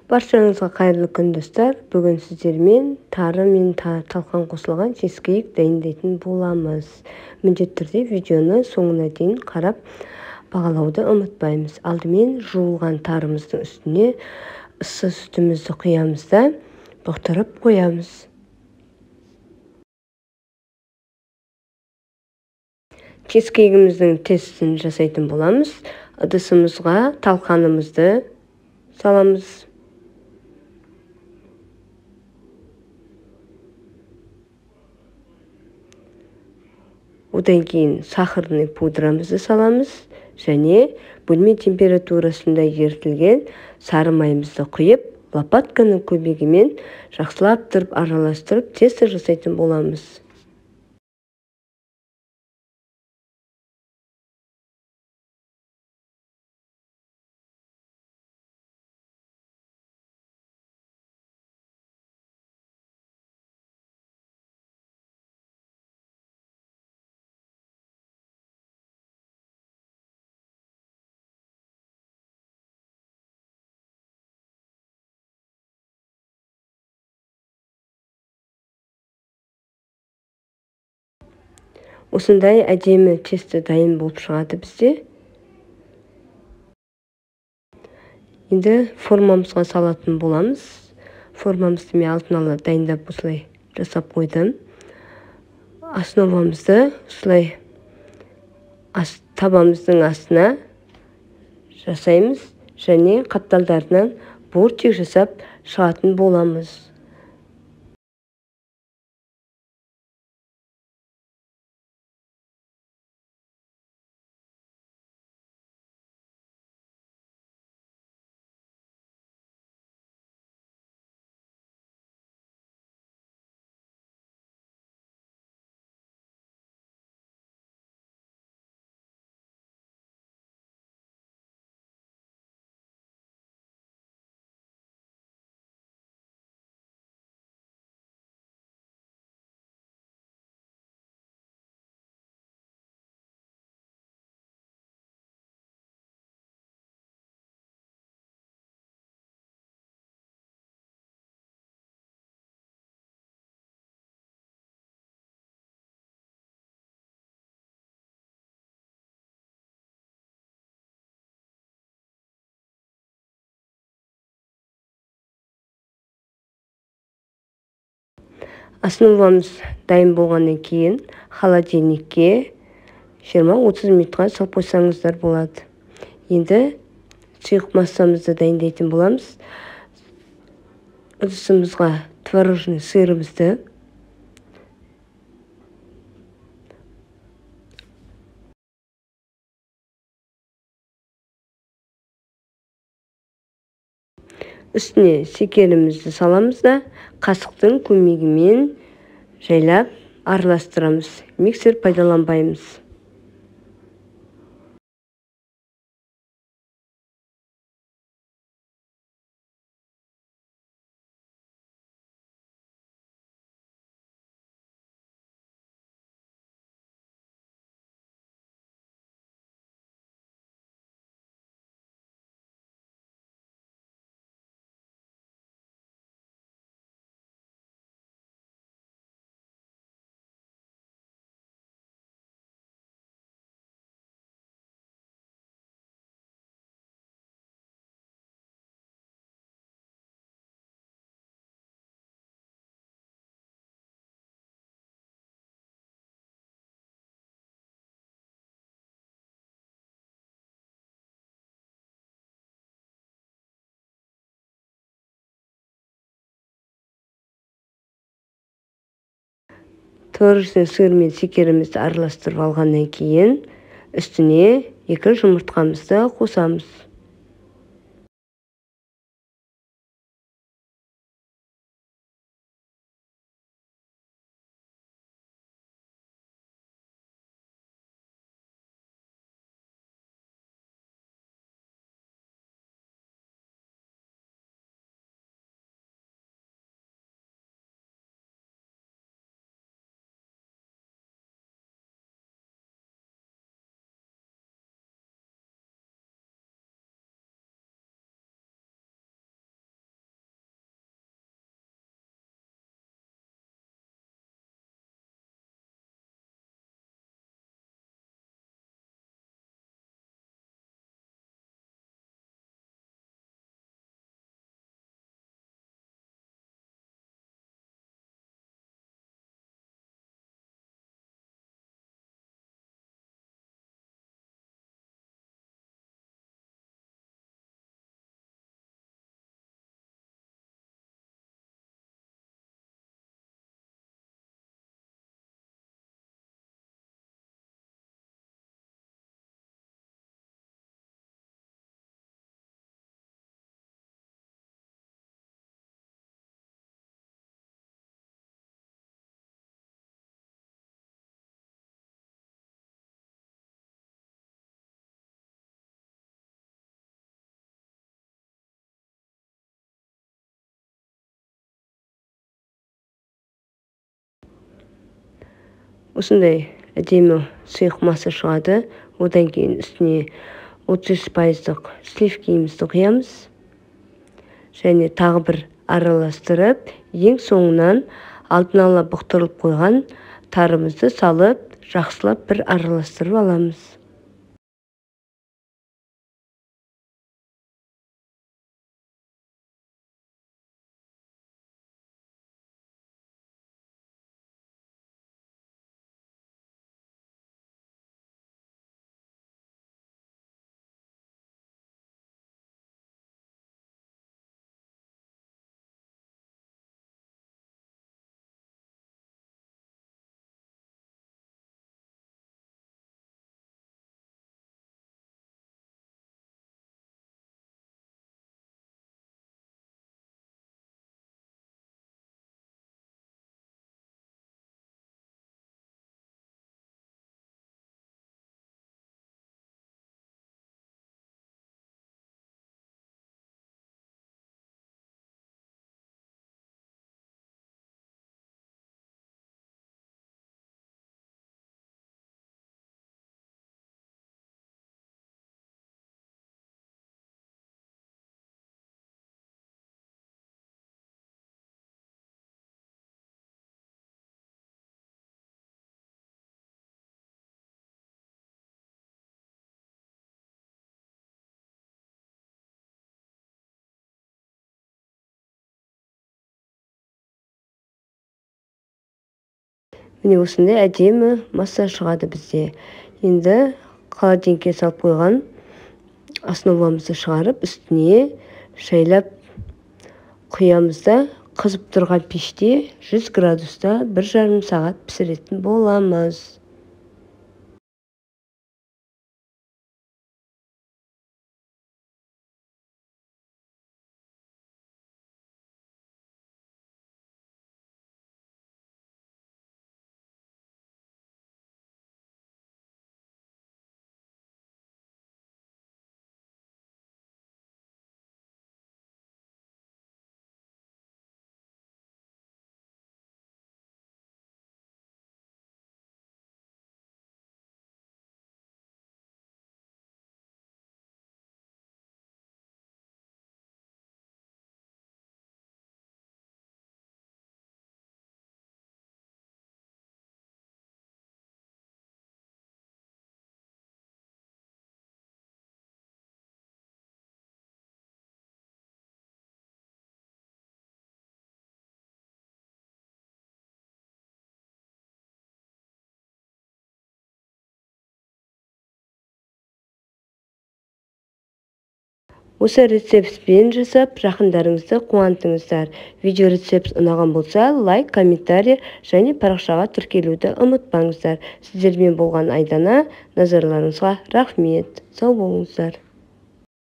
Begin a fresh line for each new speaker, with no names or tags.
Баршаңызға қайырлы күн, достар. Бүгін сіздермен тары мен талқан қосылған чизкейк дайындайтын боламыз. Міндетті түрде видеоны соңына дейін қарап бағалауды ұмытпаймыз. Алдымен жуылған тарымыздың үстіне ыссы сүтімізді құямыз да бұқтырып қоямыз. Чизкейгіміздің тестін жасайтын боламыз. Ыдысымызға талқанымызды саламыз. Одан кейін сахарный пудрамызды саламыз және бөлме температурасында ерітілген сары майымызды құйып, лопатканың көмегімен жақсылап тұрып араластырып тесто жасайтын боламыз. Осындай әдемі тесто дайын болып шығады бізде. Енді формамызға салатын боламыз. Формамызды мен алдын ала дайындап осылай жасап қойдым. Основамызды осылай табамыздың астына жасаймыз және қапталдарынан бортик жасап шығатын боламыз. Основамыз дайын болғаннан кейін холодильникке 20-30 минутқа салып қойсаңыздар болады. Енді сұйық массамызды дайындайтын боламыз. Ыдысымызға творожный сырымызды үстіне секелімізді саламыз да қасықтың көмегімен жайлап араластырамыз. Миксер пайдаланбаймыз. Творожный сыр мен секелімізді араластырып алғаннан кейін үстіне 2 жұмыртқамызды қосамыз. осындай әдемі сұйық масса шығады. Одан кейін үстіне 33%-ық сливкиімізді құямыз. Және тағы бір араластырып, ең соңынан алдын ала бұқтырылып қойған тарымызды салып, жақсылап бір араластырып аламыз. Міне осындай әдемі масса шығады бізде. Енді холодильникке салып қойған основамызды шығарып, үстіне шайлап құямыз да қызып тұрған пеште 100 градуста 1,5 сағат пісіретін боламыз. Осы рецептпен жасап, жақындарыңызды қуантыңыздар. Видео рецепт ұнаған болса, лайк, комментарий және парақшаға тіркелуді ұмытпаңыздар. Сіздермен болған Айдана, назарларыңызға рахмет. Сау болыңыздар.